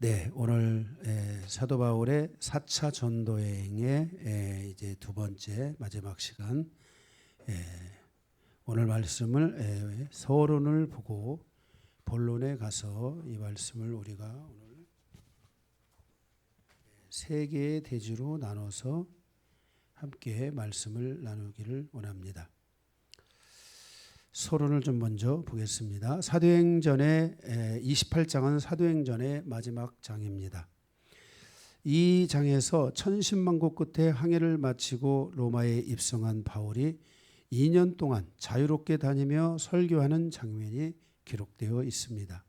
네, 오늘 사도 바울의 4차 전도 여행의 이제 두 번째 마지막 시간. 오늘 말씀을 서론을 보고 본론에 가서 이 말씀을 우리가 오늘 세 개의 대주로 나눠서 함께 말씀을 나누기를 원합니다. 서론을 좀 먼저 보겠습니다. 사도행전의 28장은 사도행전의 마지막 장입니다. 이 장에서 천신만고 끝에 항해를 마치고 로마에 입성한 바울이 2년 동안 자유롭게 다니며 설교하는 장면이 기록되어 있습니다.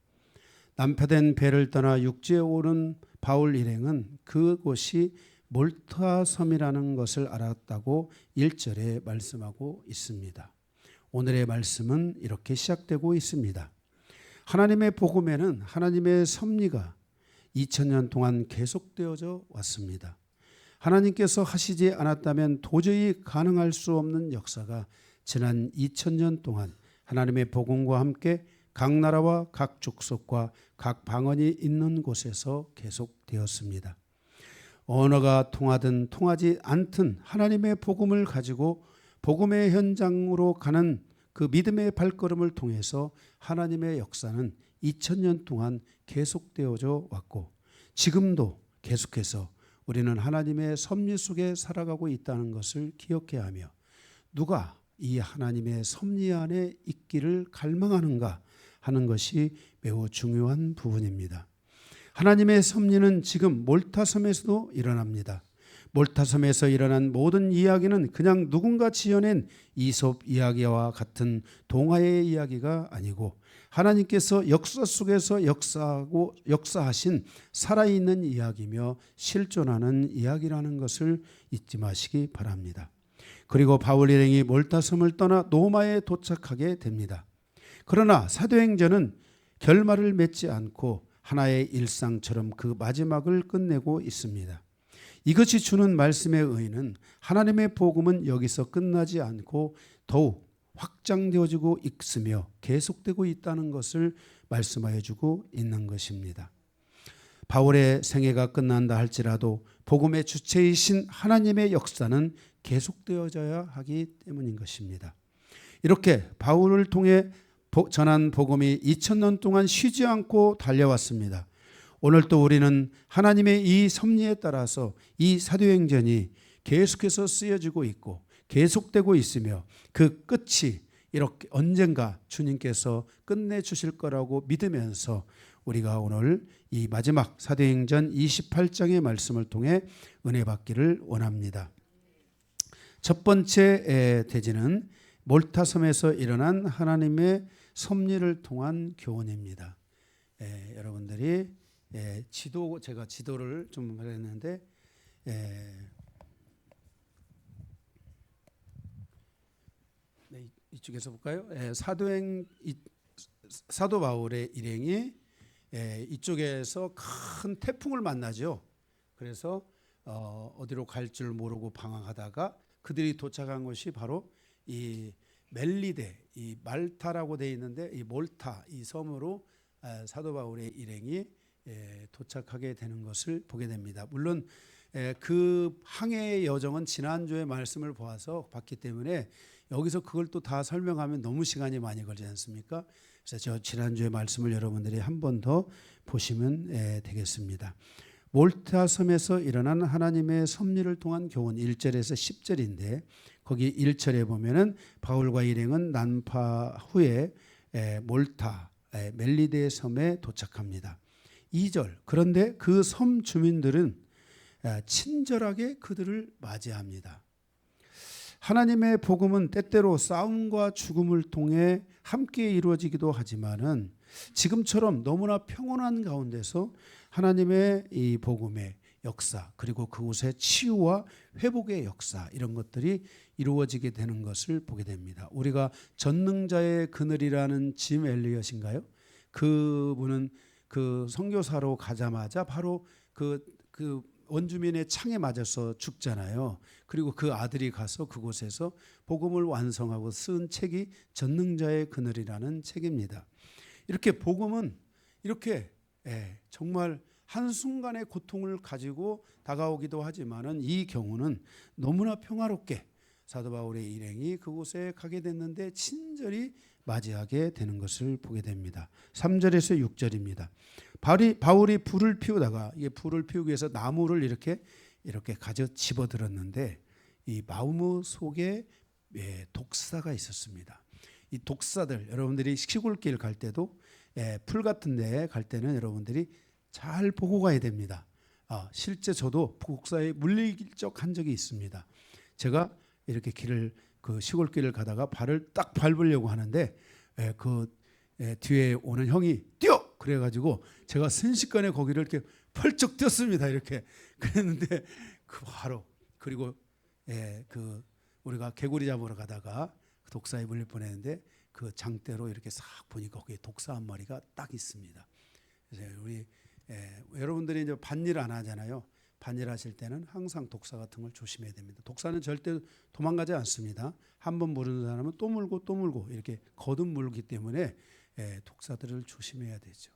난파된 배를 떠나 육지에 오른 바울 일행은 그곳이 몰타 섬이라는 것을 알았다고 1절에 말씀하고 있습니다. 오늘의 말씀은 이렇게 시작되고 있습니다. 하나님의 복음에는 하나님의 섭리가 2000년 동안 계속되어져 왔습니다. 하나님께서 하시지 않았다면 도저히 가능할 수 없는 역사가 지난 2000년 동안 하나님의 복음과 함께 각 나라와 각 족속과 각 방언이 있는 곳에서 계속되었습니다. 언어가 통하든 통하지 않든 하나님의 복음을 가지고 복음의 현장으로 가는 그 믿음의 발걸음을 통해서 하나님의 역사는 2000년 동안 계속되어져 왔고 지금도 계속해서 우리는 하나님의 섭리 속에 살아가고 있다는 것을 기억해야 하며 누가 이 하나님의 섭리 안에 있기를 갈망하는가 하는 것이 매우 중요한 부분입니다. 하나님의 섭리는 지금 몰타섬에서도 일어납니다. 몰타섬에서 일어난 모든 이야기는 그냥 누군가 지어낸 이솝 이야기와 같은 동화의 이야기가 아니고 하나님께서 역사 속에서 역사하신 살아있는 이야기며 실존하는 이야기라는 것을 잊지 마시기 바랍니다. 그리고 바울 일행이 몰타섬을 떠나 노마에 도착하게 됩니다. 그러나 사도행전은 결말을 맺지 않고 하나의 일상처럼 그 마지막을 끝내고 있습니다. 이것이 주는 말씀의 의의는 하나님의 복음은 여기서 끝나지 않고 더욱 확장되어지고 있으며 계속되고 있다는 것을 말씀하여 주고 있는 것입니다. 바울의 생애가 끝난다 할지라도 복음의 주체이신 하나님의 역사는 계속되어져야 하기 때문인 것입니다. 이렇게 바울을 통해 전한 복음이 2000년 동안 쉬지 않고 달려왔습니다. 오늘 또 우리는 하나님의 이 섭리에 따라서 이 사도행전이 계속해서 쓰여지고 있고 계속되고 있으며 그 끝이 이렇게 언젠가 주님께서 끝내주실 거라고 믿으면서 우리가 오늘 이 마지막 사도행전 28장의 말씀을 통해 은혜 받기를 원합니다. 첫 번째 대지는 몰타섬에서 일어난 하나님의 섭리를 통한 교훈입니다. 여러분들이 제가 지도를 좀 했는데 이쪽에서 볼까요? 사도 바울의 일행이 이쪽에서 큰 태풍을 만나죠. 그래서 어디로 갈 줄 모르고 방황하다가 그들이 도착한 곳이 바로 이 멜리데, 이 말타라고 되어 있는데 이 몰타 이 섬으로 사도 바울의 일행이 도착하게 되는 것을 보게 됩니다. 물론 그 항해의 여정은 지난주에 말씀을 보아서 봤기 때문에 여기서 그걸 또 다 설명하면 너무 시간이 많이 걸리지 않습니까? 그래서 저 지난주의 말씀을 여러분들이 한 번 더 보시면 되겠습니다. 몰타 섬에서 일어난 하나님의 섭리를 통한 교훈 1절에서 10절인데 거기 1절에 보면은 바울과 일행은 난파 후에 몰타 멜리데 섬에 도착합니다. 2절 그런데 그 섬 주민들은 친절하게 그들을 맞이합니다. 하나님의 복음은 때때로 싸움과 죽음을 통해 함께 이루어지기도 하지만은 지금처럼 너무나 평온한 가운데서 하나님의 이 복음의 역사 그리고 그곳의 치유와 회복의 역사 이런 것들이 이루어지게 되는 것을 보게 됩니다. 우리가 전능자의 그늘이라는 짐 엘리엇인가요? 그분은 그 선교사로 가자마자 바로 그 원주민의 창에 맞아서 죽잖아요. 그리고 그 아들이 가서 그곳에서 복음을 완성하고 쓴 책이 전능자의 그늘이라는 책입니다. 이렇게 복음은 이렇게 정말 한순간의 고통을 가지고 다가오기도 하지만은 이 경우는 너무나 평화롭게 사도 바울의 일행이 그곳에 가게 됐는데 친절히 맞이하게 되는 것을 보게 됩니다. 3절에서 6절입니다. 바울이 불을 피우다가 이게 불을 피우기 위해서 나무를 이렇게 가져 집어들었는데 이 나무 속에 독사가 있었습니다. 이 독사들 여러분들이 시골길 갈 때도 풀 같은 데 갈 때는 여러분들이 잘 보고 가야 됩니다. 실제 저도 독사에 물릴 적 한 적이 있습니다. 제가 이렇게 그 시골길을 가다가 발을 딱 밟으려고 하는데 뒤에 오는 형이 뛰어! 그래가지고 제가 순식간에 거기를 이렇게 펄쩍 뛰었습니다. 이렇게 그랬는데 바로 그리고 우리가 개구리 잡으러 가다가 독사에 물릴 뻔했는데 그 장대로 이렇게 싹 보니까 거기에 독사 한 마리가 딱 있습니다. 그래서 우리 여러분들이 이제 밭일 안 하잖아요. 밭일 하실 때는 항상 독사 같은 걸 조심해야 됩니다. 독사는 절대 도망가지 않습니다. 한번 물은 사람은 또 물고 또 물고 이렇게 거듭 물기 때문에 독사들을 조심해야 되죠.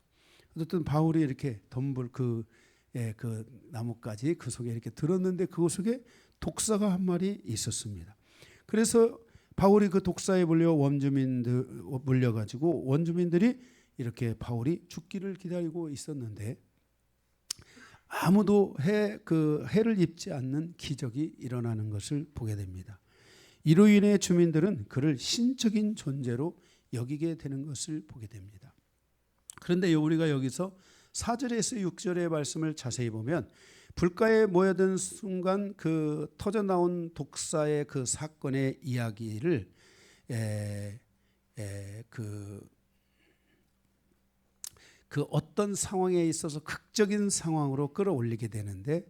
어쨌든 바울이 이렇게 덤불 그 나뭇가지 그 속에 이렇게 들었는데 그 속에 독사가 한 마리 있었습니다. 그래서 바울이 그 독사에 물려가지고 원주민들이 이렇게 바울이 죽기를 기다리고 있었는데 아무도 해를 입지 않는 기적이 일어나는 것을 보게 됩니다. 이로 인해 주민들은 그를 신적인 존재로 여기게 되는 것을 보게 됩니다. 그런데 우리가 여기서 4절에서 6절의 말씀을 자세히 보면 불가에 모여든 순간 그 터져나온 독사의 그 사건의 이야기를 그 어떤 상황에 있어서 극적인 상황으로 끌어올리게 되는데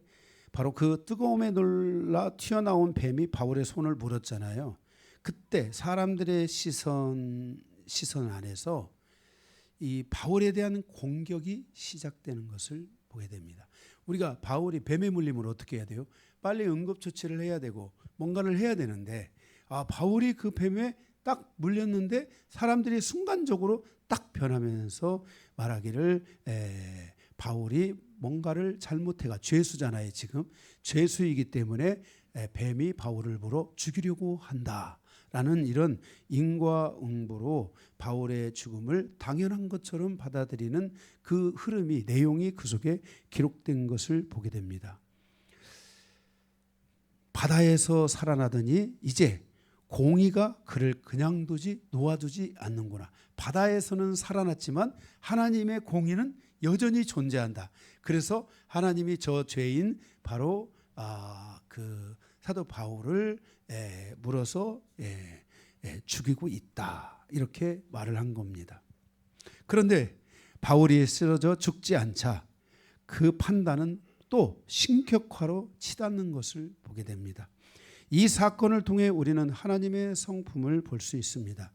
바로 그 뜨거움에 놀라 튀어나온 뱀이 바울의 손을 물었잖아요. 그때 사람들의 시선 안에서 이 바울에 대한 공격이 시작되는 것을 보게 됩니다. 우리가 바울이 뱀에 물리면 어떻게 해야 돼요? 빨리 응급처치를 해야 되고 뭔가를 해야 되는데 바울이 그 뱀에 딱 물렸는데 사람들이 순간적으로 딱 변하면서 말하기를 바울이 뭔가를 잘못해가 죄수잖아요. 지금 죄수이기 때문에 뱀이 바울을 물어 죽이려고 한다라는 이런 인과응보로 바울의 죽음을 당연한 것처럼 받아들이는 그 흐름이 내용이 그 속에 기록된 것을 보게 됩니다. 바다에서 살아나더니 이제 공의가 그를 그냥 놓아두지 않는구나. 바다에서는 살아났지만 하나님의 공의는 여전히 존재한다. 그래서 하나님이 저 죄인 바로 그 사도 바울을 물어서 죽이고 있다. 이렇게 말을 한 겁니다. 그런데 바울이 쓰러져 죽지 않자 그 판단은 또 신격화로 치닫는 것을 보게 됩니다. 이 사건을 통해 우리는 하나님의 성품을 볼 수 있습니다.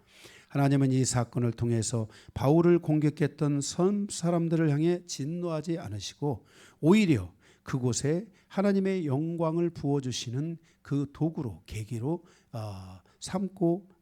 하나님은 이 사건을 통해서 바울을 공격했던 사람들을 향해 진노하지 않으시고 오히려 그곳에 하나님의 영광을 부어주시는 그 도구로 계기로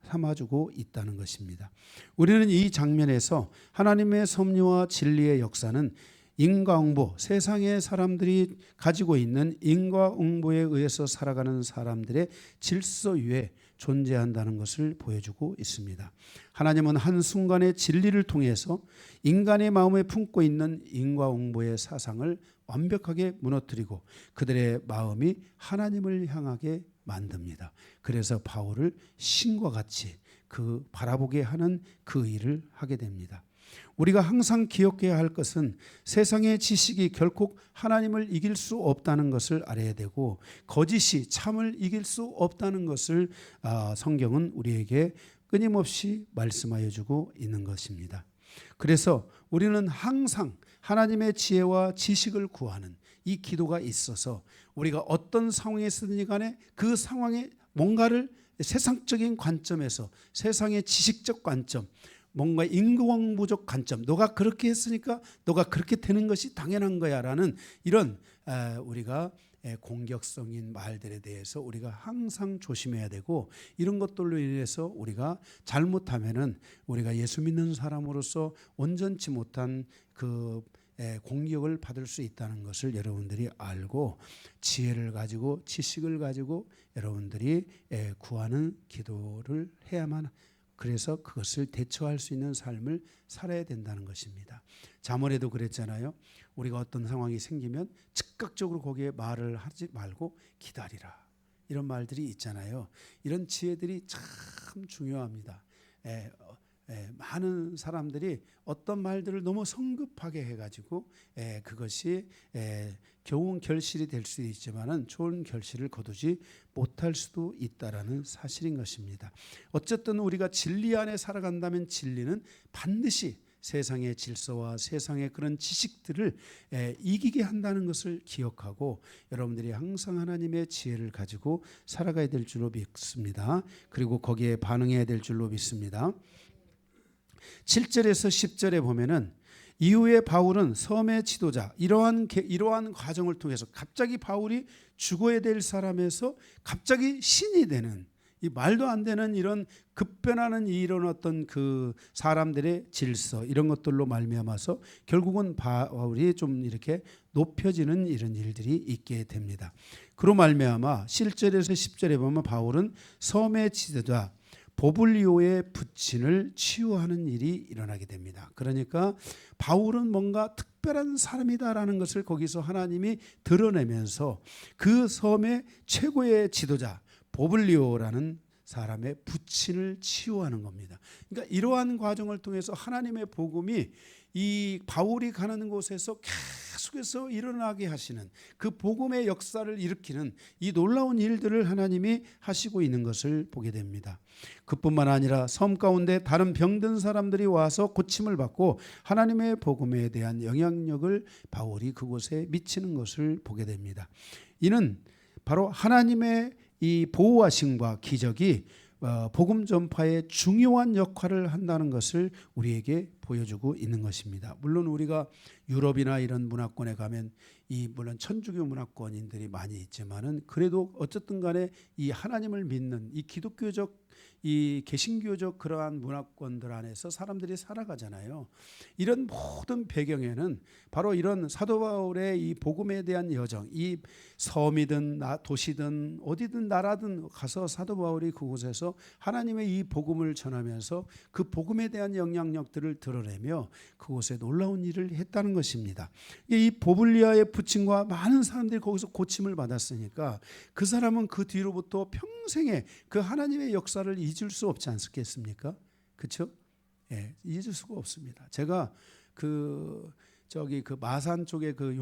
삼아주고 있다는 것입니다. 우리는 이 장면에서 하나님의 섭리와 진리의 역사는 인과응보, 세상의 사람들이 가지고 있는 인과응보에 의해서 살아가는 사람들의 질서 위에 존재한다는 것을 보여주고 있습니다. 하나님은 한순간의 진리를 통해서 인간의 마음에 품고 있는 인과응보의 사상을 완벽하게 무너뜨리고 그들의 마음이 하나님을 향하게 만듭니다. 그래서 바울을 신과 같이 그 바라보게 하는 그 일을 하게 됩니다. 우리가 항상 기억해야 할 것은 세상의 지식이 결코 하나님을 이길 수 없다는 것을 알아야 되고 거짓이 참을 이길 수 없다는 것을 성경은 우리에게 끊임없이 말씀하여 주고 있는 것입니다. 그래서 우리는 항상 하나님의 지혜와 지식을 구하는 이 기도가 있어서 우리가 어떤 상황에 있든지 간에 그 상황에 뭔가를 세상적인 관점에서 세상의 지식적 관점 뭔가 인과응보적 관점 너가 그렇게 했으니까 너가 그렇게 되는 것이 당연한 거야 라는 이런 우리가 공격성인 말들에 대해서 우리가 항상 조심해야 되고 이런 것들로 인해서 우리가 잘못하면은 우리가 예수 믿는 사람으로서 온전치 못한 그 공격을 받을 수 있다는 것을 여러분들이 알고 지혜를 가지고 지식을 가지고 여러분들이 구하는 기도를 해야만, 그래서 그것을 대처할 수 있는 삶을 살아야 된다는 것입니다. 잠언에도 그랬잖아요. 우리가 어떤 상황이 생기면 즉각적으로 거기에 말을 하지 말고 기다리라, 이런 말들이 있잖아요. 이런 지혜들이 참 중요합니다. 많은 사람들이 어떤 말들을 너무 성급하게 해가지고 그것이 좋은 결실이 될 수도 있지만은 좋은 결실을 거두지 못할 수도 있다라는 사실인 것입니다. 어쨌든 우리가 진리 안에 살아간다면 진리는 반드시 세상의 질서와 세상의 그런 지식들을 이기게 한다는 것을 기억하고 여러분들이 항상 하나님의 지혜를 가지고 살아가야 될 줄로 믿습니다. 그리고 거기에 반응해야 될 줄로 믿습니다. 7절에서 10절에 보면은 이후에 바울은 섬의 지도자, 이러한 과정을 통해서 갑자기 바울이 죽어야 될 사람에서 갑자기 신이 되는, 이 말도 안 되는 이런 급변하는 이런 어떤 그 사람들의 질서, 이런 것들로 말미암아서 결국은 바울이 좀 이렇게 높여지는 이런 일들이 있게 됩니다. 그로 말미암아 7절에서 10절에 보면 바울은 섬의 지도자 보블리오의 부친을 치유하는 일이 일어나게 됩니다. 그러니까 바울은 뭔가 특별한 사람이다라는 것을 거기서 하나님이 드러내면서 그 섬의 최고의 지도자 보블리오라는 사람의 부친을 치유하는 겁니다. 그러니까 이러한 과정을 통해서 하나님의 복음이 이 바울이 가는 곳에서 계속해서 일어나게 하시는, 그 복음의 역사를 일으키는 이 놀라운 일들을 하나님이 하시고 있는 것을 보게 됩니다. 그뿐만 아니라 섬 가운데 다른 병든 사람들이 와서 고침을 받고 하나님의 복음에 대한 영향력을 바울이 그곳에 미치는 것을 보게 됩니다. 이는 바로 하나님의 이 보호하심과 기적이 복음 전파에 중요한 역할을 한다는 것을 우리에게 보여주고 있는 것입니다. 물론 우리가 유럽이나 이런 문화권에 가면 물론 천주교 문화권인들이 많이 있지만은 그래도 어쨌든 간에 이 하나님을 믿는 이 기독교적 이 개신교적 그러한 문화권들 안에서 사람들이 살아가잖아요. 이런 모든 배경에는 바로 이런 사도 바울의 이 복음에 대한 여정, 이 섬이든 도시든 어디든 나라든 가서 사도 바울이 그곳에서 하나님의 이 복음을 전하면서 그 복음에 대한 영향력들을 드러내며 그곳에 놀라운 일을 했다는 것입니다. 이 보블리아의 부친과 많은 사람들이 거기서 고침을 받았으니까 그 사람은 그 뒤로부터 평생에 그 하나님의 역사를 잊을 수 없지 않겠습니까? 그렇죠? 예, 잊을 수가 없습니다. 제가 그 마산 쪽에 그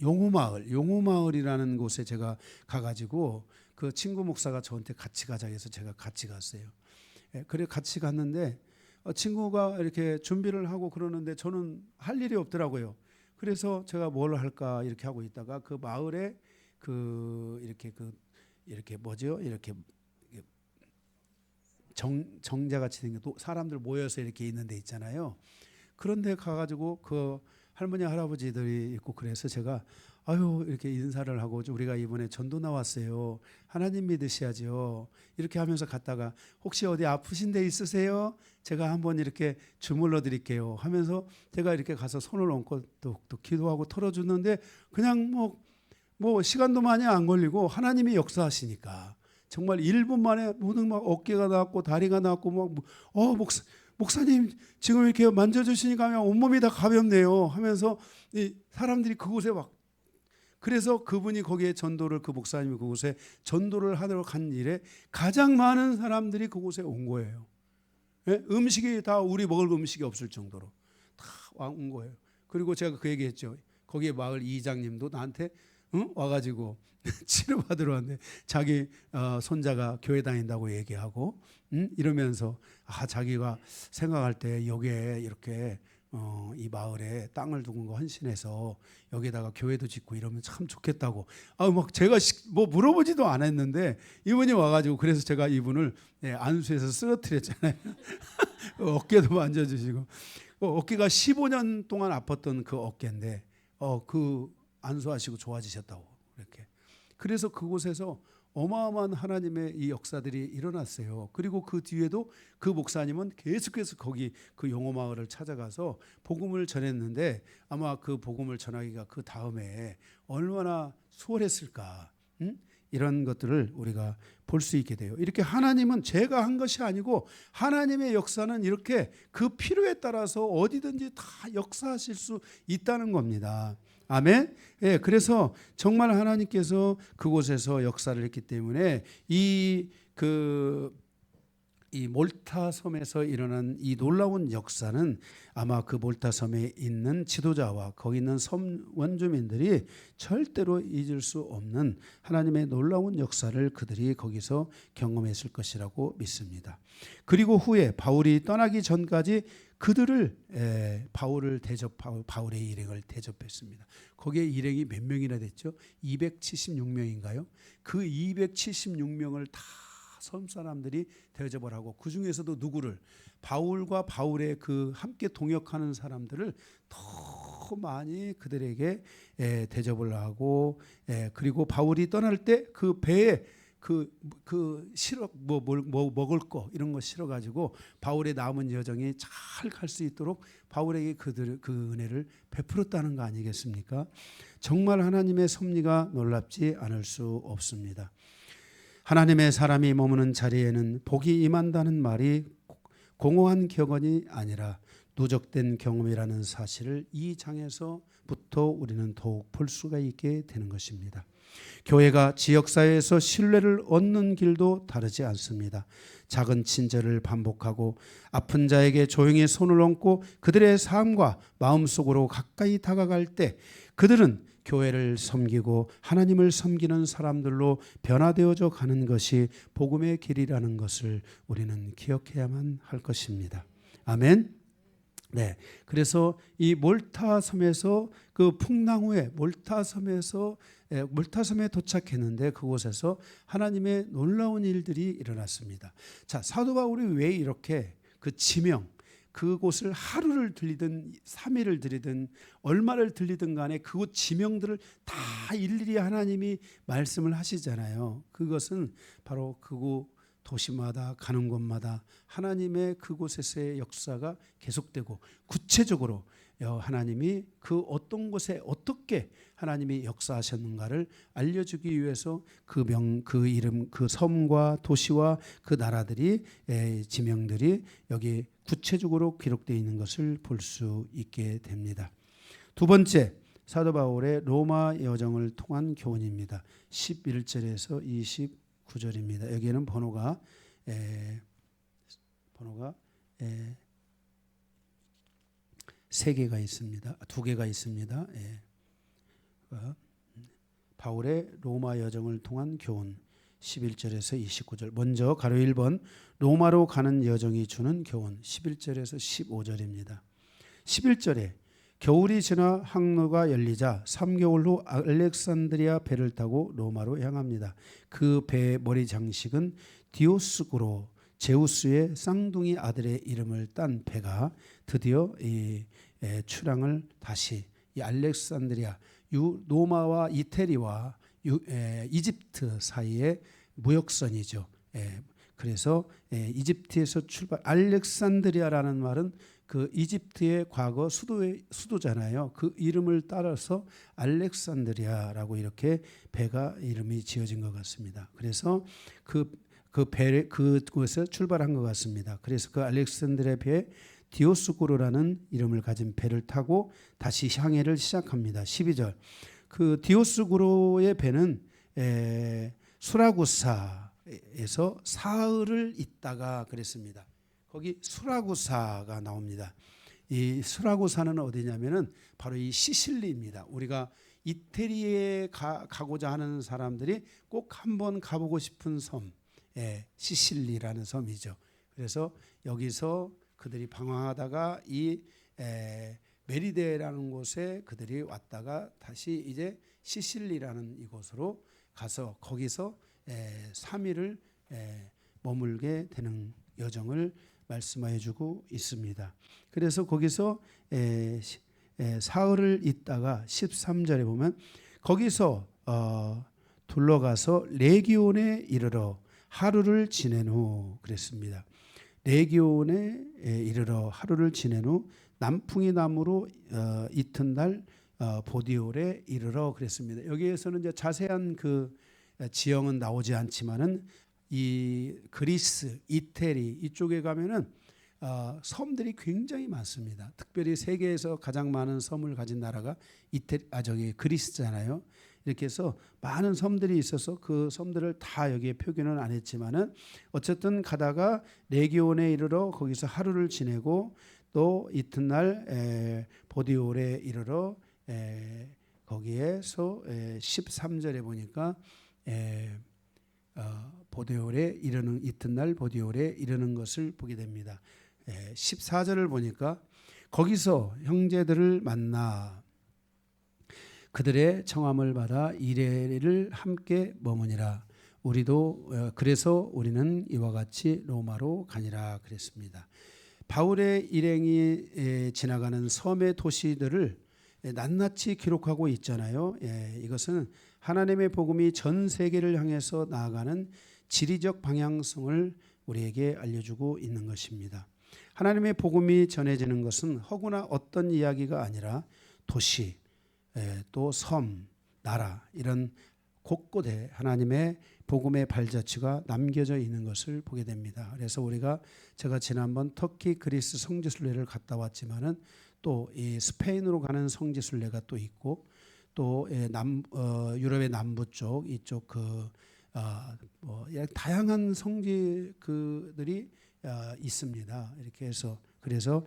용호마을이라는 곳에 제가 가가지고 그 친구 목사가 저한테 같이 가자 해서 제가 같이 갔어요. 예, 그래 같이 갔는데 친구가 이렇게 준비를 하고 그러는데 저는 할 일이 없더라고요. 그래서 제가 뭘 할까 이렇게 하고 있다가 그 마을에 이렇게 뭐죠? 이렇게 정자같이 생긴 사람들 모여서 이렇게 있는 데 있잖아요. 그런데 가가지고 그 할머니 할아버지들이 있고 그래서 제가 이렇게 인사를 하고 우리가 이번에 전도 나왔어요. 하나님 믿으셔야죠. 이렇게 하면서 갔다가 혹시 어디 아프신 데 있으세요? 제가 한번 이렇게 주물러 드릴게요 하면서 제가 이렇게 가서 손을 얹고 또 기도하고 털어주는데 그냥 뭐 시간도 많이 안 걸리고 하나님이 역사하시니까 정말 1분 만에 모든 막 어깨가 나왔고 다리가 나왔고 목사님 지금 이렇게 만져주시니까 그냥 온몸이 다 가볍네요 하면서 이 사람들이 그곳에 그래서 그분이 거기에 그 목사님이 그곳에 전도를 하도록 한 일에 가장 많은 사람들이 그곳에 온 거예요. 예? 음식이 다 우리 먹을 음식이 없을 정도로 다 온 거예요. 그리고 제가 그 얘기했죠. 거기에 마을 이장님도 나한테 와가지고 치료받으러 왔는데 자기 손자가 교회 다닌다고 얘기하고 이러면서 자기가 생각할 때 여기에 이렇게 이 마을에 땅을 두고 헌신해서 여기다가 교회도 짓고 이러면 참 좋겠다고 제가 물어보지도 않았는데 이분이 와가지고 그래서 제가 이분을 안수해서 쓰러뜨렸잖아요. 어깨도 만져주시고 어깨가 15년 동안 아팠던 그 어깨인데 그 안수하시고 좋아지셨다고 이렇게. 그래서 그곳에서 어마어마한 하나님의 이 역사들이 일어났어요. 그리고 그 뒤에도 그 목사님은 계속해서 거기 그 용호 마을을 찾아가서 복음을 전했는데 아마 그 복음을 전하기가 그 다음에 얼마나 수월했을까. 이런 것들을 우리가 볼 수 있게 돼요. 이렇게 하나님은 제가 한 것이 아니고 하나님의 역사는 이렇게 그 필요에 따라서 어디든지 다 역사하실 수 있다는 겁니다. 아멘. 예, 그래서 정말 하나님께서 그곳에서 역사를 했기 때문에 이 몰타 섬에서 일어난 이 놀라운 역사는 아마 그 몰타 섬에 있는 지도자와 거기 있는 섬 원주민들이 절대로 잊을 수 없는 하나님의 놀라운 역사를 그들이 거기서 경험했을 것이라고 믿습니다. 그리고 후에 바울이 떠나기 전까지 그들을 바울의 일행을 대접했습니다. 거기에 일행이 몇 명이나 됐죠? 276명인가요? 그 276명을 다 섬 사람들이 대접을 하고 그 중에서도 누구를 바울과 바울의 그 함께 동역하는 사람들을 더 많이 그들에게 대접을 하고 그리고 바울이 떠날 때 그 배에 실어 먹을 거 이런 거 실어 가지고 바울의 남은 여정이 잘 갈 수 있도록 바울에게 그 은혜를 베풀었다는 거 아니겠습니까? 정말 하나님의 섭리가 놀랍지 않을 수 없습니다. 하나님의 사람이 머무는 자리에는 복이 임한다는 말이 공허한 격언이 아니라 누적된 경험이라는 사실을 이 장에서부터 우리는 더욱 볼 수가 있게 되는 것입니다. 교회가 지역사회에서 신뢰를 얻는 길도 다르지 않습니다. 작은 친절을 반복하고 아픈 자에게 조용히 손을 얹고 그들의 삶과 마음속으로 가까이 다가갈 때 그들은 교회를 섬기고 하나님을 섬기는 사람들로 변화되어져 가는 것이 복음의 길이라는 것을 우리는 기억해야만 할 것입니다. 아멘. 네, 그래서 이 몰타 섬에서 그 풍랑 후에 몰타 섬에 도착했는데 그곳에서 하나님의 놀라운 일들이 일어났습니다. 자, 사도 바울이 왜 이렇게 그 지명 그곳을 하루를 들리든 3일을 들리든 얼마를 들리든 간에 그곳 지명들을 다 일일이 하나님이 말씀을 하시잖아요. 그것은 바로 그곳 도시마다 가는 곳마다 하나님의 그곳에서의 역사가 계속되고 구체적으로 하나님이 그 어떤 곳에 어떻게 하나님이 역사하셨는가를 알려주기 위해서 그 이름, 그 섬과 도시와 그 나라들이 지명들이 여기 구체적으로 기록되어 있는 것을 볼 수 있게 됩니다. 두 번째, 사도 바울의 로마 여정을 통한 교훈입니다. 11절에서 29절입니다. 여기에는 번호가 세 개가 있습니다. 두 개가 있습니다. 바울의 로마 여정을 통한 교훈 11절에서 29절. 먼저 가로 1번 로마로 가는 여정이 주는 교훈 11절에서 15절입니다. 11절에 겨울이 지나 항로가 열리자 3개월 후 알렉산드리아 배를 타고 로마로 향합니다. 그 배의 머리 장식은 디오스고로 제우스의 쌍둥이 아들의 이름을 딴 배가 드디어 이 출항을 다시 이 알렉산드리아 로마와 이태리와 이집트 사이의 무역선이죠. 그래서 이집트에서 출발 알렉산드리아라는 말은 그 이집트의 과거 수도잖아요. 그 이름을 따라서 알렉산드리아라고 이렇게 배가 이름이 지어진 것 같습니다. 그래서 그곳에 출발한 것 같습니다. 그래서 그 알렉산드리아 배에 디오스고로라는 이름을 가진 배를 타고 다시 항해를 시작합니다. 12절. 그 디오스고로의 배는 수라구사에서 사흘을 있다가 그랬습니다. 거기 수라구사가 나옵니다. 이 수라구사는 어디냐면은 바로 이 시실리입니다. 우리가 이태리에 가고자 하는 사람들이 꼭 한번 가보고 싶은 섬, 시실리라는 섬이죠. 그래서 여기서 그들이 방황하다가 이 메리데라는 곳에 그들이 왔다가 다시 이제 시실리라는 이곳으로 가서 거기서 3일을 머물게 되는 여정을 말씀해 주고 있습니다. 그래서 거기서 사흘을 있다가 13절에 보면 거기서 둘러가서 레기온에 이르러 하루를 지낸 후 그랬습니다. 레기온에 이르러 하루를 지낸 후 남풍이 남으로 이튿날 보디올에 이르러 그랬습니다. 여기에서는 이제 자세한 그 지형은 나오지 않지만은 이 그리스, 이태리 이쪽에 가면은 섬들이 굉장히 많습니다. 특별히 세계에서 가장 많은 섬을 가진 나라가 그리스잖아요. 이렇게 해서 많은 섬들이 있어서 그 섬들을 다 여기에 표기는 안 했지만은 어쨌든 가다가 레기온에 이르러 거기서 하루를 지내고 또 이튿날 보디올에 이르러 거기에서 13절에 보니까 보디올에 이르는 이튿날 보디올에 이르는 것을 보게 됩니다. 14절을 보니까 거기서 형제들을 만나 그들의 청함을 받아 이레를 함께 머무니라. 우리도 그래서 우리는 이와 같이 로마로 가니라 그랬습니다. 바울의 일행이 지나가는 섬의 도시들을 낱낱이 기록하고 있잖아요. 이것은 하나님의 복음이 전 세계를 향해서 나아가는 지리적 방향성을 우리에게 알려주고 있는 것입니다. 하나님의 복음이 전해지는 것은 허구나 어떤 이야기가 아니라 도시, 또 섬, 나라 이런 곳곳에 하나님의 복음의 발자취가 남겨져 있는 것을 보게 됩니다. 그래서 제가 지난번 터키 그리스 성지순례를 갔다 왔지만은 또 이 스페인으로 가는 성지순례가 또 있고 또 유럽의 남부 쪽 이쪽 다양한 성지 그들이 있습니다. 이렇게 해서 그래서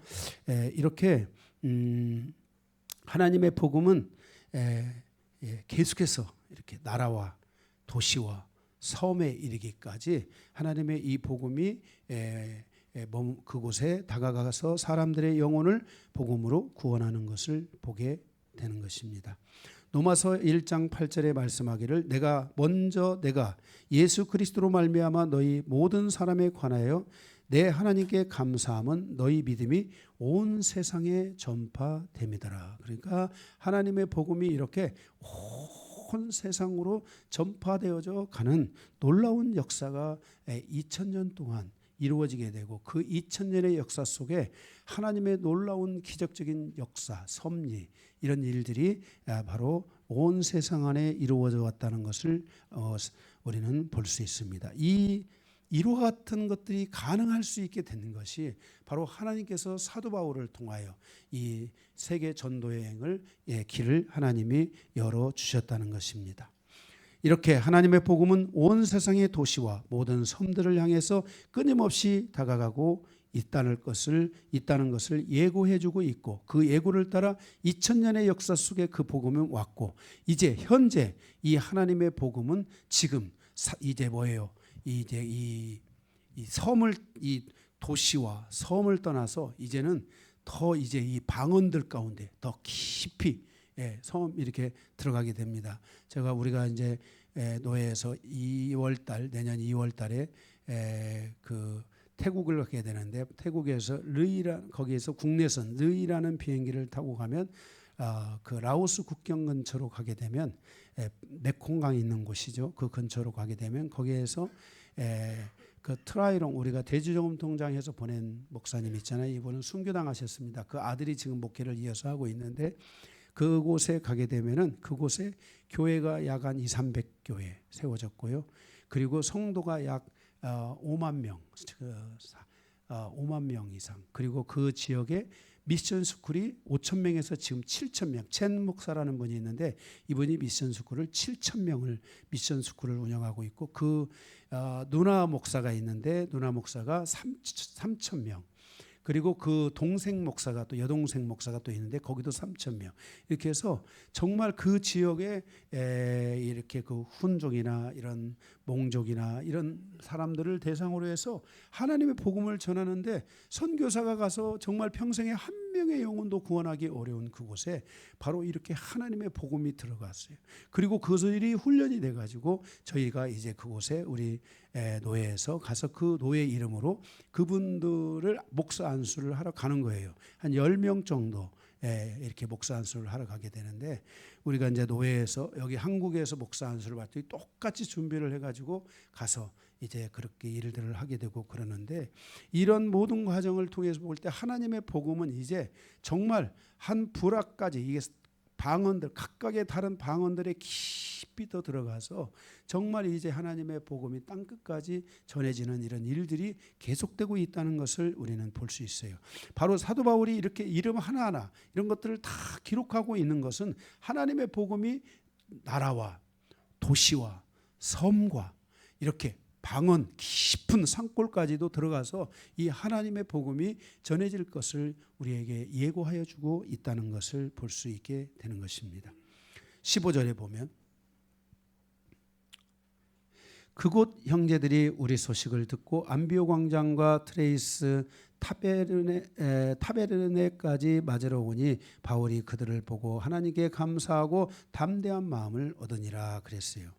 이렇게 하나님의 복음은 계속해서 이렇게 나라와 도시와 섬에 이르기까지 하나님의 이 복음이 그곳에 다가가서 사람들의 영혼을 복음으로 구원하는 것을 보게 되는 것입니다. 로마서 1장 8절에 말씀하기를 내가 예수 그리스도로 말미암아 너희 모든 사람에 관하여 내 하나님께 감사함은 너희 믿음이 온 세상에 전파됨이더라. 그러니까 하나님의 복음이 이렇게 온 세상으로 전파되어져 가는 놀라운 역사가 2000년 동안 이루어지게 되고 그 2000년의 역사 속에 하나님의 놀라운 기적적인 역사, 섭리 이런 일들이 바로 온 세상 안에 이루어져 왔다는 것을 우리는 볼 수 있습니다. 이와 같은 것들이 가능할 수 있게 되는 것이 바로 하나님께서 사도 바울을 통하여 이 세계 전도 여행을 길을 하나님이 열어 주셨다는 것입니다. 이렇게 하나님의 복음은 온 세상의 도시와 모든 섬들을 향해서 끊임없이 다가가고 있다는 것을 예고해 주고 있고 그 예고를 따라 2000년의 역사 속에 그 복음은 왔고 이제 현재 이 하나님의 복음은 지금 이제 뭐예요? 이제 이 도시와 섬을 떠나서 이제는 더 이제 이 방언들 가운데 더 깊이 섬 이렇게 들어가게 됩니다. 우리가 이제 노예에서 내년 2월달에 그 태국을 가게 되는데 태국에서 거기에서 국내선 르이라는 비행기를 타고 가면 그 라오스 국경 근처로 가게 되면 메콩강이 있는 곳이죠. 그 근처로 가게 되면 거기에서 그 트라이롱 우리가 대주정음통장에서 보낸 목사님 있잖아요. 이분은 순교당하셨습니다. 그 아들이 지금 목회를 이어서 하고 있는데 그곳에 가게 되면은 그곳에 교회가 약 한 200-300교회 세워졌고요. 그리고 성도가 약 5만 명, 5만 명 이상. 그리고 그 지역에 미션 스쿨이 5천 명에서 지금 7천 명. 첸 목사라는 분이 있는데 이분이 미션 스쿨을 7천 명을 미션 스쿨을 운영하고 있고 그 누나 목사가 있는데 누나 목사가 3천 명. 그리고 그 동생 목사가 또 여동생 목사가 또 있는데 거기도 3천 명. 이렇게 해서 정말 그 지역에 이렇게 그 훈족이나 이런 몽족이나 이런 사람들을 대상으로 해서 하나님의 복음을 전하는데 선교사가 가서 정말 평생에 한 명의 영혼도 구원하기 어려운 그곳에 바로 이렇게 하나님의 복음이 들어갔어요. 그리고 그것이 훈련이 돼가지고 저희가 이제 그곳에 우리 노예에서 가서 그 노예 이름으로 그분들을 목사 안수를 하러 가는 거예요. 한 10명 정도 이렇게 목사 안수를 하러 가게 되는데, 우리가 이제 노예에서 여기 한국에서 목사 안수를 받더니 똑같이 준비를 해가지고 가서 이제 그렇게 일들을 하게 되고 그러는데, 이런 모든 과정을 통해서 볼 때 하나님의 복음은 이제 정말 한 부락까지, 이게 방언들, 각각의 다른 방언들에 깊이 더 들어가서 정말 이제 하나님의 복음이 땅끝까지 전해지는 이런 일들이 계속되고 있다는 것을 우리는 볼 수 있어요. 바로 사도 바울이 이렇게 이름 하나하나 이런 것들을 다 기록하고 있는 것은 하나님의 복음이 나라와 도시와 섬과 이렇게 방언 깊은 산골까지도 들어가서 이 하나님의 복음이 전해질 것을 우리에게 예고하여 주고 있다는 것을 볼 수 있게 되는 것입니다. 15절에 보면, 그곳 형제들이 우리 소식을 듣고 안비오 광장과 트레이스 타베르네까지 맞으러 오니 바울이 그들을 보고 하나님께 감사하고 담대한 마음을 얻으니라 그랬어요.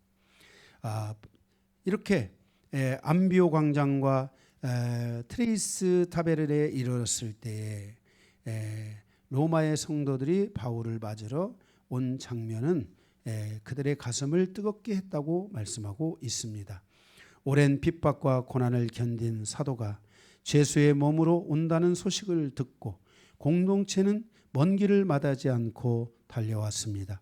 이렇게 안비오 광장과 트레이스 타베르네에 이르렀을 때에 로마의 성도들이 바울을 맞으러 온 장면은 그들의 가슴을 뜨겁게 했다고 말씀하고 있습니다. 오랜 핍박과 고난을 견딘 사도가 죄수의 몸으로 온다는 소식을 듣고 공동체는 먼 길을 마다하지 않고 달려왔습니다.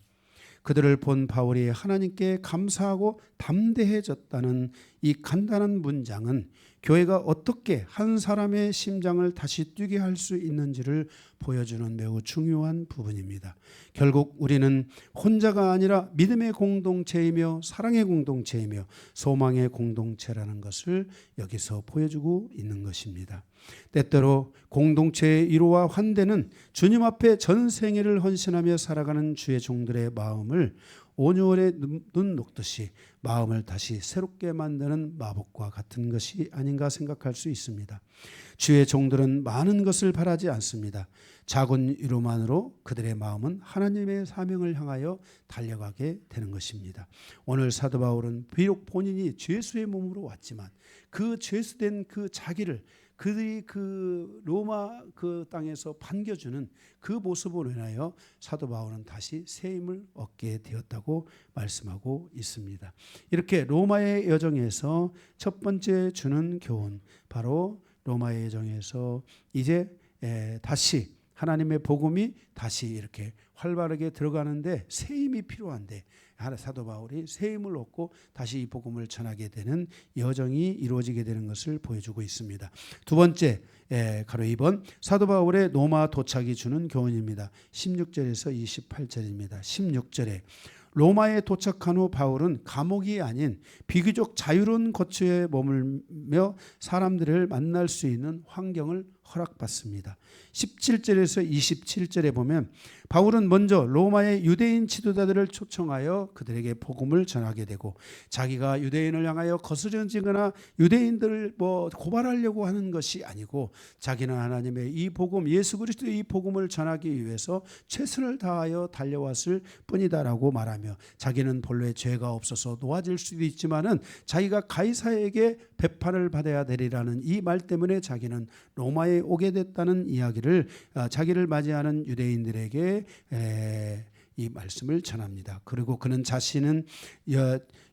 그들을 본 바울이 하나님께 감사하고 담대해졌다는 이 간단한 문장은 교회가 어떻게 한 사람의 심장을 다시 뛰게 할 수 있는지를 보여주는 매우 중요한 부분입니다. 결국 우리는 혼자가 아니라 믿음의 공동체이며 사랑의 공동체이며 소망의 공동체라는 것을 여기서 보여주고 있는 것입니다. 때때로 공동체의 위로와 환대는 주님 앞에 전 생애를 헌신하며 살아가는 주의 종들의 마음을 온유월에 눈 녹듯이 마음을 다시 새롭게 만드는 마법과 같은 것이 아닌가 생각할 수 있습니다. 주의 종들은 많은 것을 바라지 않습니다. 작은 위로만으로 그들의 마음은 하나님의 사명을 향하여 달려가게 되는 것입니다. 오늘 사도 바울은 비록 본인이 죄수의 몸으로 왔지만 그 죄수된 그 자기를 그들이 그 로마 그 땅에서 반겨주는 그 모습으로 인하여 사도 바울은 다시 새 힘을 얻게 되었다고 말씀하고 있습니다. 이렇게 로마의 여정에서 첫 번째 주는 교훈, 바로 로마의 여정에서 이제 다시 하나님의 복음이 다시 이렇게 활발하게 들어가는데 새 힘이 필요한데, 사도 바울이 새 힘을 얻고 다시 이 복음을 전하게 되는 여정이 이루어지게 되는 것을 보여주고 있습니다. 두 번째, 가로 2번 사도 바울의 로마 도착이 주는 교훈입니다. 16절에서 28절입니다. 16절에 로마에 도착한 후 바울은 감옥이 아닌 비교적 자유로운 거처에 머물며 사람들을 만날 수 있는 환경을 허락받습니다. 17절에서 27절에 보면 바울은 먼저 로마의 유대인 지도자들을 초청하여 그들에게 복음을 전하게 되고, 자기가 유대인을 향하여 거스려지거나 유대인들을 고발하려고 하는 것이 아니고 자기는 하나님의 이 복음, 예수 그리스도의 이 복음을 전하기 위해서 최선을 다하여 달려왔을 뿐이다라고 말하며, 자기는 본래 죄가 없어서 놓아질 수도 있지만은 자기가 가이사에게 배판을 받아야 되리라는 이 말 때문에 자기는 로마에 오게 됐다는 이야기를 자기를 맞이하는 유대인들에게 이 말씀을 전합니다. 그리고 그는 자신은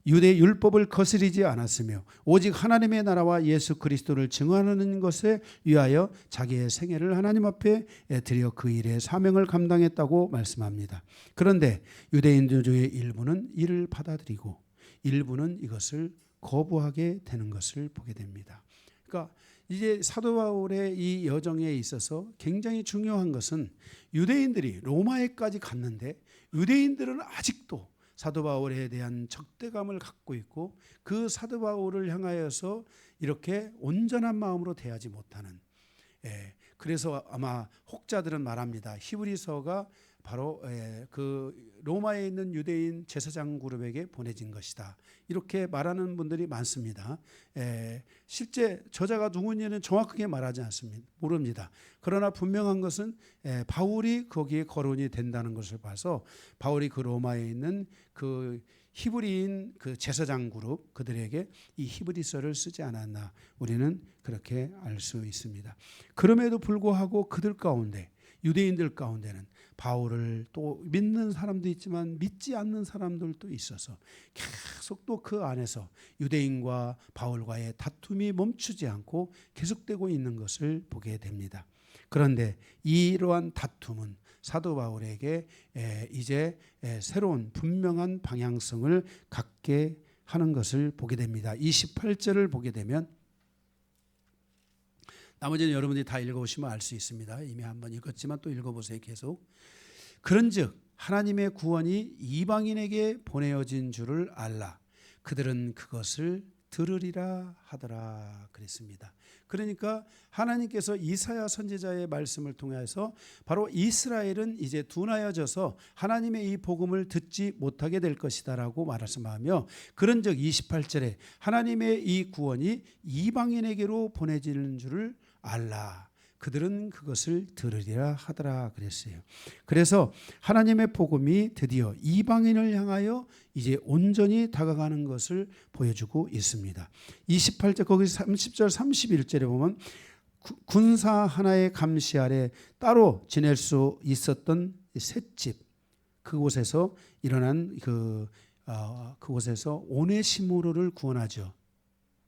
유대 율법을 거스리지 않았으며 오직 하나님의 나라와 예수 그리스도를 증언하는 것에 위하여 자기의 생애를 하나님 앞에 드려 그 일의 사명을 감당했다고 말씀합니다. 그런데 유대인들 중에 일부는 이를 받아들이고 일부는 이것을 거부하게 되는 것을 보게 됩니다. 그러니까 이제 사도 바울의 이 여정에 있어서 굉장히 중요한 것은 유대인들이 로마에까지 갔는데 유대인들은 아직도 사도 바울에 대한 적대감을 갖고 있고 그 사도 바울을 향하여서 이렇게 온전한 마음으로 대하지 못하는, 그래서 아마 혹자들은 말합니다. 히브리서가 바로 그 로마에 있는 유대인 제사장 그룹에게 보내진 것이다, 이렇게 말하는 분들이 많습니다. 실제 저자가 누구인지는 정확하게 말하지 않습니다. 모릅니다. 그러나 분명한 것은 바울이 거기에 거론이 된다는 것을 봐서 바울이 그 로마에 있는 그 히브리인 그 제사장 그룹, 그들에게 이 히브리서를 쓰지 않았나, 우리는 그렇게 알 수 있습니다. 그럼에도 불구하고 그들 가운데 유대인들 가운데는 바울을 또 믿는 사람도 있지만 믿지 않는 사람들도 있어서 계속 또 그 안에서 유대인과 바울과의 다툼이 멈추지 않고 계속되고 있는 것을 보게 됩니다. 그런데 이러한 다툼은 사도 바울에게 이제 새로운 분명한 방향성을 갖게 하는 것을 보게 됩니다. 28절을 보게 되면, 나머지는 여러분들이 다 읽어보시면 알 수 있습니다. 이미 한번 읽었지만 또 읽어보세요. 계속. 그런즉 하나님의 구원이 이방인에게 보내어진 줄을 알라. 그들은 그것을 들으리라 하더라 그랬습니다. 그러니까 하나님께서 이사야 선지자의 말씀을 통해서 바로 이스라엘은 이제 둔하여져서 하나님의 이 복음을 듣지 못하게 될 것이다라고 말씀하며, 그런즉 28절에 하나님의 이 구원이 이방인에게로 보내지는 줄을 알라. 그들은 그것을 들으리라 하더라 그랬어요. 그래서 하나님의 복음이 드디어 이방인을 향하여 이제 온전히 다가가는 것을 보여주고 있습니다. 28절 거기 30절 31절에 보면 군사 하나의 감시 아래 따로 지낼 수 있었던 셋집, 그곳에서 일어난 그곳에서 오네시모로를 구원하죠.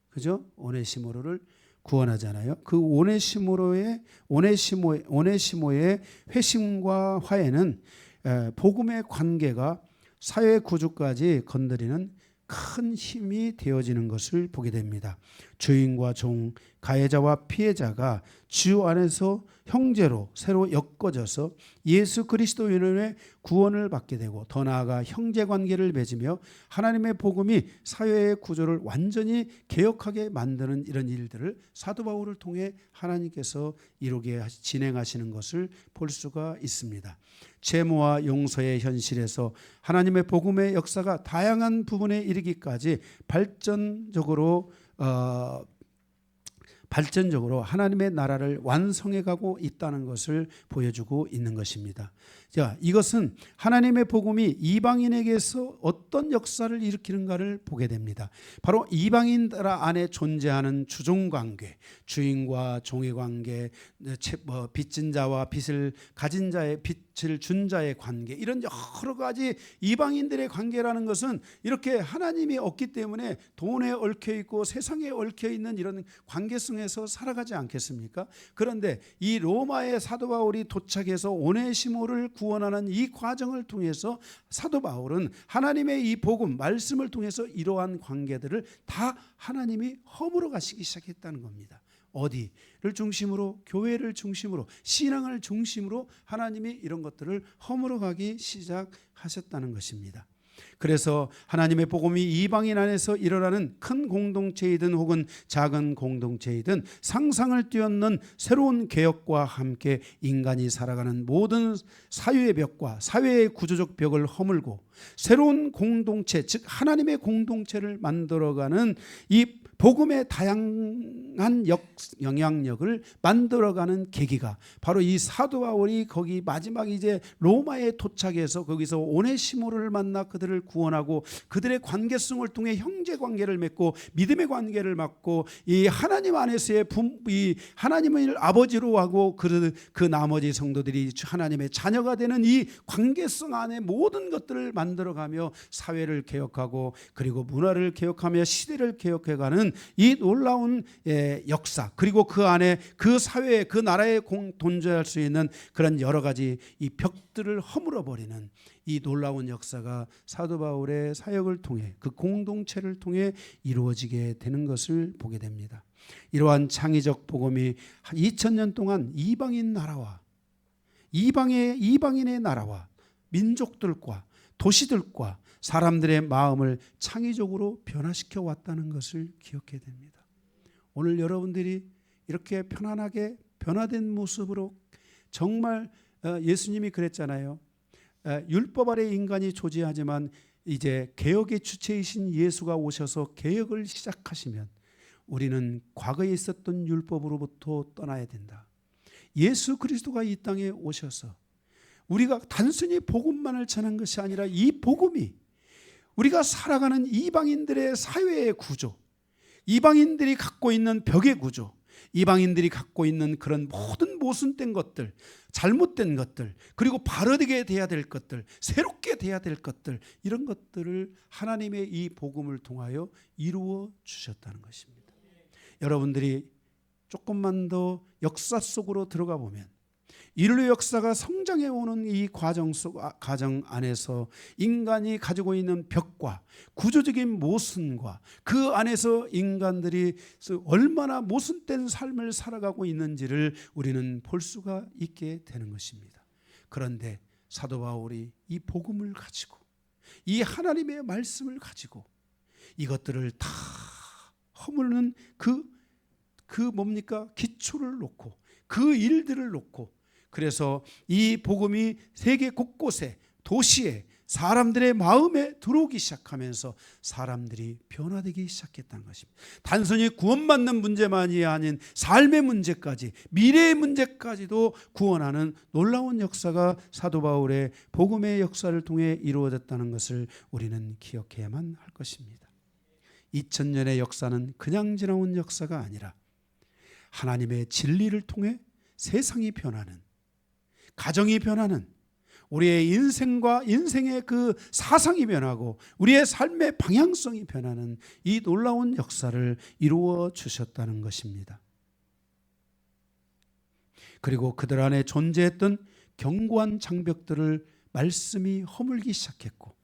그죠? 오네시모로를 구원하잖아요. 그 오네시모의 회심과 화해는 복음의 관계가 사회 구조까지 건드리는 큰 힘이 되어지는 것을 보게 됩니다. 주인과 종, 가해자와 피해자가 주 안에서 형제로 새로 엮어져서 예수 그리스도인의 구원을 받게 되고, 더 나아가 형제 관계를 맺으며 하나님의 복음이 사회의 구조를 완전히 개혁하게 만드는 이런 일들을 사도 바울을 통해 하나님께서 이루게 진행하시는 것을 볼 수가 있습니다. 제모와 용서의 현실에서 하나님의 복음의 역사가 다양한 부분에 이르기까지 발전적으로 하나님의 나라를 완성해 가고 있다는 것을 보여주고 있는 것입니다. 자, 이것은 하나님의 복음이 이방인에게서 어떤 역사를 일으키는가를 보게 됩니다. 바로 이방인들 안에 존재하는 주종관계, 주인과 종의 관계, 빚진 자와 빚을 가진 자의 빚을 준 자의 관계, 이런 여러 가지 이방인들의 관계라는 것은 이렇게 하나님이 없기 때문에 돈에 얽혀 있고 세상에 얽혀 있는 이런 관계성에서 살아가지 않겠습니까? 그런데 이 로마의 사도 바울이 도착해서 오네시모를 구원하는 이 과정을 통해서 사도 바울은 하나님의 이 복음 말씀을 통해서 이러한 관계들을 다 하나님이 허물어 가시기 시작했다는 겁니다. 어디를 중심으로, 교회를 중심으로, 신앙을 중심으로 하나님이 이런 것들을 허물어 가기 시작하셨다는 것입니다. 그래서 하나님의 복음이 이방인 안에서 일어나는 큰 공동체이든 혹은 작은 공동체이든 상상을 뛰어넘는 새로운 개혁과 함께 인간이 살아가는 모든 사유의 벽과 사회의 구조적 벽을 허물고 새로운 공동체, 즉 하나님의 공동체를 만들어가는 이 복음의 다양한 영향력을 만들어가는 계기가 바로 이 사도 바울이 거기 마지막 이제 로마에 도착해서 거기서 오네시모를 만나 그들을 구원하고 그들의 관계성을 통해 형제 관계를 맺고 믿음의 관계를 맺고 이 하나님 안에서의 이 하나님을 아버지로 하고 그 나머지 성도들이 하나님의 자녀가 되는 이 관계성 안에 모든 것들을 만들어가며 사회를 개혁하고 그리고 문화를 개혁하며 시대를 개혁해가는 이 놀라운 역사, 그리고 그 안에 그 사회에 그 나라에 존재할 수 있는 그런 여러 가지 이 벽들을 허물어버리는 이 놀라운 역사가 사도 바울의 사역을 통해 그 공동체를 통해 이루어지게 되는 것을 보게 됩니다. 이러한 창의적 복음이 2000년 동안 이방인 나라와 이방인의 나라와 민족들과 도시들과 사람들의 마음을 창의적으로 변화시켜 왔다는 것을 기억해야 됩니다. 오늘 여러분들이 이렇게 편안하게 변화된 모습으로 정말 예수님이 그랬잖아요. 율법 아래 인간이 존재하지만 이제 개혁의 주체이신 예수가 오셔서 개혁을 시작하시면 우리는 과거에 있었던 율법으로부터 떠나야 된다. 예수 그리스도가 이 땅에 오셔서 우리가 단순히 복음만을 전한 것이 아니라 이 복음이 우리가 살아가는 이방인들의 사회의 구조, 이방인들이 갖고 있는 벽의 구조, 이방인들이 갖고 있는 그런 모든 모순된 것들, 잘못된 것들, 그리고 바르게 돼야 될 것들, 새롭게 돼야 될 것들, 이런 것들을 하나님의 이 복음을 통하여 이루어 주셨다는 것입니다. 여러분들이 조금만 더 역사 속으로 들어가 보면 인류 역사가 성장해 오는 이 과정 안에서 인간이 가지고 있는 벽과 구조적인 모순과 그 안에서 인간들이 얼마나 모순된 삶을 살아가고 있는지를 우리는 볼 수가 있게 되는 것입니다. 그런데 사도 바울이 이 복음을 가지고 이 하나님의 말씀을 가지고 이것들을 다 허물는 그 뭡니까? 기초를 놓고 그 일들을 놓고, 그래서 이 복음이 세계 곳곳에, 도시에, 사람들의 마음에 들어오기 시작하면서 사람들이 변화되기 시작했다는 것입니다. 단순히 구원받는 문제만이 아닌 삶의 문제까지, 미래의 문제까지도 구원하는 놀라운 역사가 사도 바울의 복음의 역사를 통해 이루어졌다는 것을 우리는 기억해야만 할 것입니다. 2000년의 역사는 그냥 지나온 역사가 아니라 하나님의 진리를 통해 세상이 변하는, 가정이 변하는, 우리의 인생과 인생의 그 사상이 변하고 우리의 삶의 방향성이 변하는 이 놀라운 역사를 이루어 주셨다는 것입니다. 그리고 그들 안에 존재했던 견고한 장벽들을 말씀이 허물기 시작했고,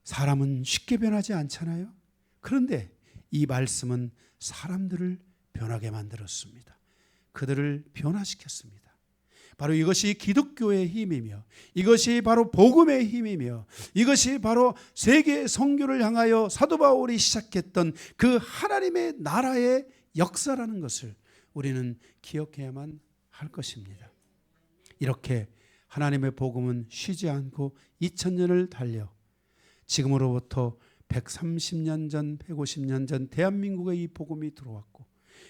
사람은 쉽게 변하지 않잖아요. 그런데 이 말씀은 사람들을 변하게 만들었습니다. 그들을 변화시켰습니다. 바로 이것이 기독교의 힘이며, 이것이 바로 복음의 힘이며, 이것이 바로 세계 선교를 향하여 사도 바울이 시작했던 그 하나님의 나라의 역사라는 것을 우리는 기억해야만 할 것입니다. 이렇게 하나님의 복음은 쉬지 않고 2000년을 달려 지금으로부터 130년 전, 150년 전 대한민국에 이 복음이 들어왔고,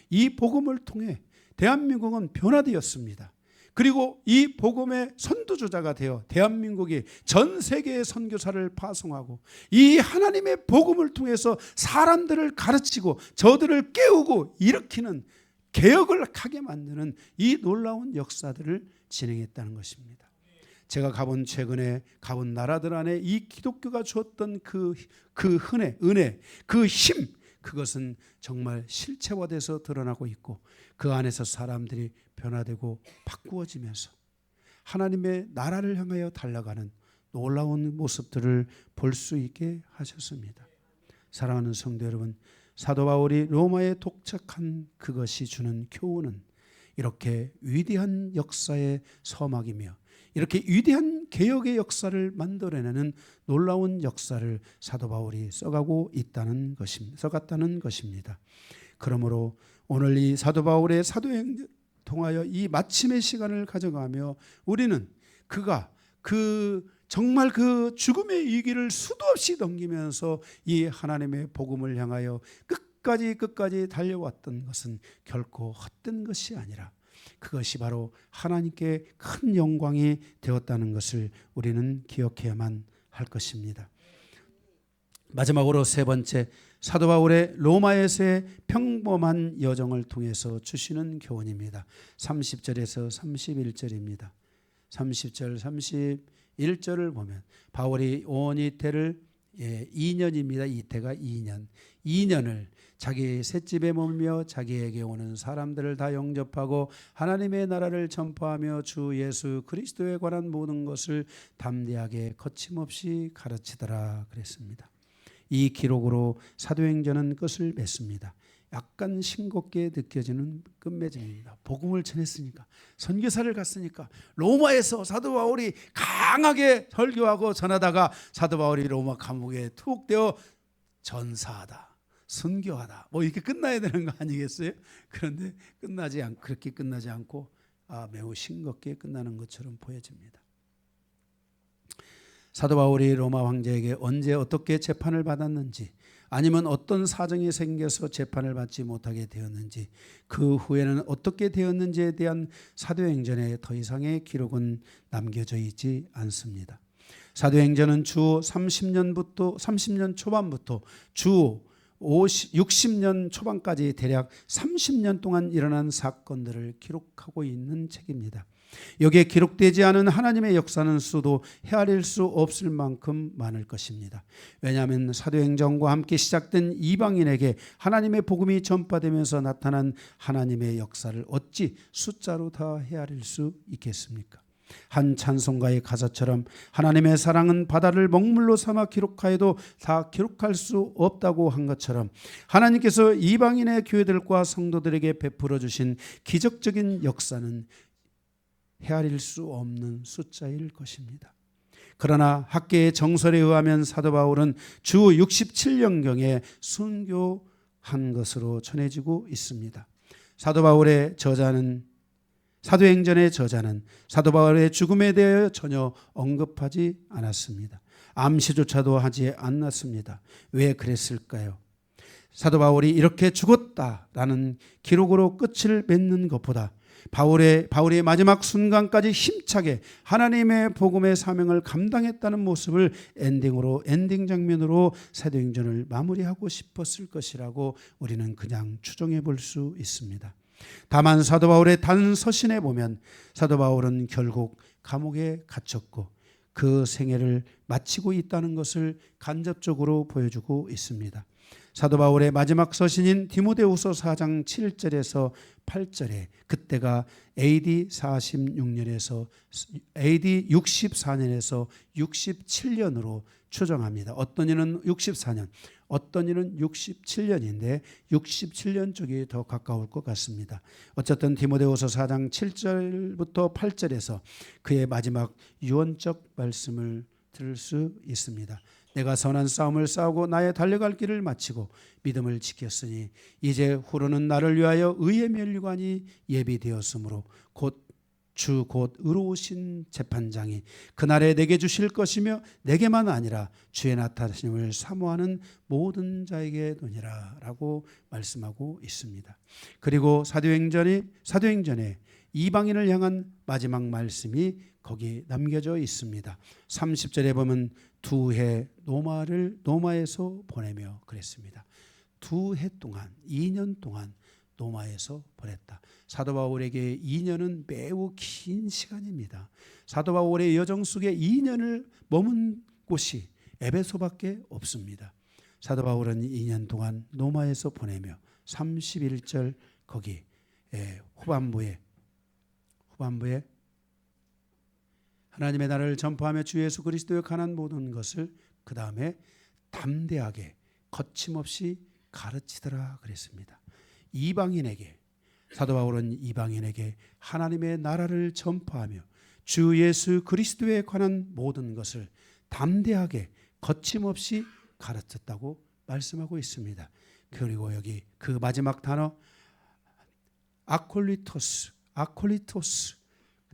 이 복음을 통해 대한민국은 변화되었습니다. 그리고 이 복음의 선두주자가 되어 대한민국이 전 세계의 선교사를 파송하고 이 하나님의 복음을 통해서 사람들을 가르치고 저들을 깨우고 일으키는, 개혁을 하게 만드는 이 놀라운 역사들을 진행했다는 것입니다. 제가 최근에 가본 나라들 안에 이 기독교가 주었던 그 은혜, 그 힘, 그것은 정말 실체화돼서 드러나고 있고, 그 안에서 사람들이 변화되고 바꾸어지면서 하나님의 나라를 향하여 달려가는 놀라운 모습들을 볼 수 있게 하셨습니다. 사랑하는 성도 여러분, 사도 바울이 로마에 도착한 그것이 주는 교훈은 이렇게 위대한 역사의 서막이며 이렇게 위대한 개혁의 역사를 만들어내는 놀라운 역사를 사도 바울이 써갔다는 것입니다. 그러므로 오늘 이 사도 바울의 사도행전을 통하여 이 마침의 시간을 가져가며 우리는 그가 정말 그 죽음의 위기를 수도 없이 넘기면서 이 하나님의 복음을 향하여 끝까지 달려왔던 것은 결코 헛된 것이 아니라 그것이 바로 하나님께 큰 영광이 되었다는 것을 우리는 기억해야만 할 것입니다. 마지막으로 세 번째, 사도 바울의 로마에서의 평범한 여정을 통해서 주시는 교훈입니다. 30절에서 31절입니다. 30절 31절을 보면 바울이 온 이태를 2년입니다. 이태가 2년을 자기 셋집에 머물며 자기에게 오는 사람들을 다 영접하고 하나님의 나라를 전파하며 주 예수 그리스도에 관한 모든 것을 담대하게 거침없이 가르치더라 그랬습니다. 이 기록으로 사도행전은 끝을 맺습니다. 약간 싱겁게 느껴지는 끝맺음입니다. 복음을 전했으니까, 선교사를 갔으니까, 로마에서 사도 바울이 강하게 설교하고 전하다가 사도 바울이 로마 감옥에 투옥되어 전사하다, 선교하다, 이렇게 끝나야 되는 거 아니겠어요? 그런데 그렇게 끝나지 않고 매우 싱겁게 끝나는 것처럼 보여집니다. 사도 바울이 로마 황제에게 언제 어떻게 재판을 받았는지, 아니면 어떤 사정이 생겨서 재판을 받지 못하게 되었는지, 그 후에는 어떻게 되었는지에 대한 사도행전에 더 이상의 기록은 남겨져 있지 않습니다. 사도행전은 주 30년 초반부터 주 60년 초반까지 대략 30년 동안 일어난 사건들을 기록하고 있는 책입니다. 여기에 기록되지 않은 하나님의 역사는 수도 헤아릴 수 없을 만큼 많을 것입니다. 왜냐하면 사도행전과 함께 시작된 이방인에게 하나님의 복음이 전파되면서 나타난 하나님의 역사를 어찌 숫자로 다 헤아릴 수 있겠습니까? 한 찬송가의 가사처럼 하나님의 사랑은 바다를 먹물로 삼아 기록하여도 다 기록할 수 없다고 한 것처럼 하나님께서 이방인의 교회들과 성도들에게 베풀어 주신 기적적인 역사는 헤아릴 수 없는 숫자일 것입니다. 그러나 학계의 정설에 의하면 사도 바울은 주 67년경에 순교한 것으로 전해지고 있습니다. 사도 바울의 저자는 사도행전의 저자는 사도 바울의 죽음에 대해 전혀 언급하지 않았습니다. 암시조차도 하지 않았습니다. 왜 그랬을까요? 사도 바울이 이렇게 죽었다라는 기록으로 끝을 맺는 것보다 바울의 마지막 순간까지 힘차게 하나님의 복음의 사명을 감당했다는 모습을 엔딩 장면으로 사도행전을 마무리하고 싶었을 것이라고 우리는 그냥 추정해 볼 수 있습니다. 다만 사도 바울의 단서신에 보면 사도 바울은 결국 감옥에 갇혔고 그 생애를 마치고 있다는 것을 간접적으로 보여주고 있습니다. 사도 바울의 마지막 서신인 디모데후서 4장 7절에서 8절에 그때가 AD 64년에서 67년으로 추정합니다. 어떤 이는 64년, 어떤 이는 67년인데 67년 쪽이 더 가까울 것 같습니다. 어쨌든 디모데후서 4장 7절부터 8절에서 그의 마지막 유언적 말씀을 들을 수 있습니다. 내가 선한 싸움을 싸우고 나의 달려갈 길을 마치고 믿음을 지켰으니 이제 후로는 나를 위하여 의의 면류관이 예비되었으므로 곧 의로우신 재판장이 그날에 내게 주실 것이며 내게만 아니라 주의 나타나심을 사모하는 모든 자에게 도니라 라고 말씀하고 있습니다. 그리고 사도행전에 이방인을 향한 마지막 말씀이 거기 남겨져 있습니다. 30절에 보면 2해 노마에서 보내며 그랬습니다. 2해 동안 2년 동안 노마에서 보냈다. 사도 바울에게 2년은 매우 긴 시간입니다. 사도 바울의 여정 속에 2년을 머문 곳이 에베소밖에 없습니다. 사도 바울은 2년 동안 노마에서 보내며 31절 거기 후반부에 하나님의 나라를 전파하며 주 예수 그리스도에 관한 모든 것을 그 다음에 담대하게 거침없이 가르치더라 그랬습니다. 사도 바울은 이방인에게 하나님의 나라를 전파하며 주 예수 그리스도에 관한 모든 것을 담대하게 거침없이 가르쳤다고 말씀하고 있습니다. 그리고 여기 그 마지막 단어 아콜리토스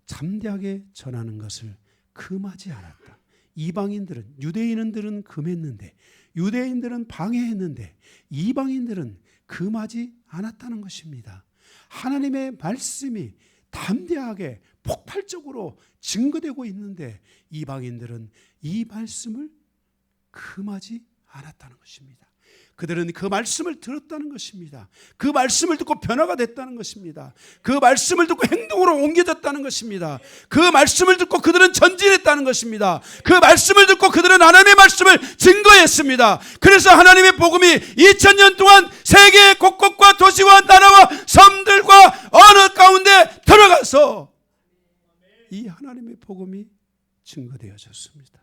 담대하게 전하는 것을 금하지 않았다. 이방인들은 유대인들은 금했는데 유대인들은 방해했는데 이방인들은 금하지 않았다는 것입니다. 하나님의 말씀이 담대하게 폭발적으로 증거되고 있는데 이방인들은 이 말씀을 금하지 않았다는 것입니다. 그들은 그 말씀을 들었다는 것입니다. 그 말씀을 듣고 변화가 됐다는 것입니다. 그 말씀을 듣고 행동으로 옮겨졌다는 것입니다. 그 말씀을 듣고 그들은 전진했다는 것입니다. 그 말씀을 듣고 그들은 하나님의 말씀을 증거했습니다. 그래서 하나님의 복음이 2000년 동안 세계 곳곳과 도시와 나라와 섬들과 언어 가운데 들어가서 이 하나님의 복음이 증거되어졌습니다.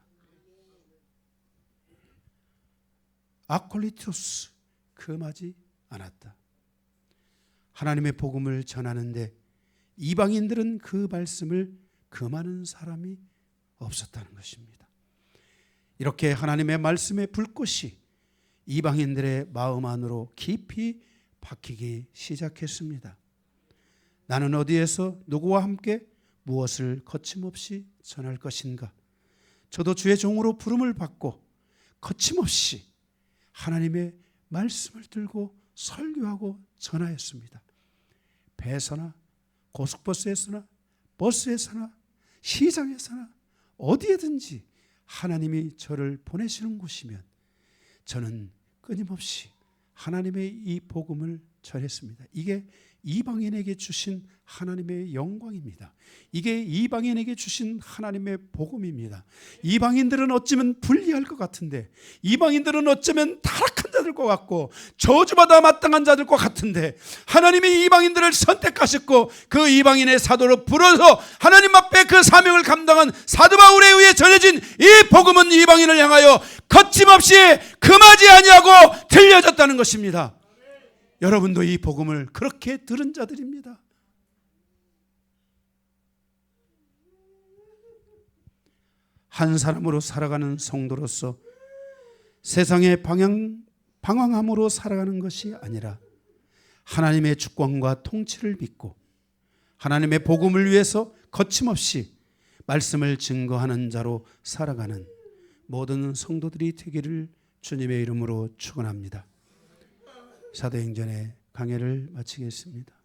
아콜리토스 금하지 않았다. 하나님의 복음을 전하는데 이방인들은 그 말씀을 금하는 사람이 없었다는 것입니다. 이렇게 하나님의 말씀의 불꽃이 이방인들의 마음 안으로 깊이 박히기 시작했습니다. 나는 어디에서 누구와 함께 무엇을 거침없이 전할 것인가? 저도 주의 종으로 부름을 받고 거침없이 하나님의 말씀을 들고 설교하고 전하였습니다. 배에서나 고속버스에서나 버스에서나 시장에서나 어디에든지 하나님이 저를 보내시는 곳이면 저는 끊임없이 하나님의 이 복음을 전했습니다. 이게 이방인에게 주신 하나님의 영광입니다. 이게 이방인에게 주신 하나님의 복음입니다. 이방인들은 어쩌면 불리할 것 같은데, 이방인들은 어쩌면 타락한 자들 것 같고 저주받아 마땅한 자들 것 같은데, 하나님이 이방인들을 선택하셨고 그 이방인의 사도로 불어서 하나님 앞에 그 사명을 감당한 사도 바울에 의해 전해진 이 복음은 이방인을 향하여 거침없이 금하지 아니하고 들려졌다는 것입니다. 여러분도 이 복음을 그렇게 들은 자들입니다. 한 사람으로 살아가는 성도로서 세상의 방황함으로 살아가는 것이 아니라 하나님의 주권과 통치를 믿고 하나님의 복음을 위해서 거침없이 말씀을 증거하는 자로 살아가는 모든 성도들이 되기를 주님의 이름으로 축원합니다. 사도행전의 강해를 마치겠습니다.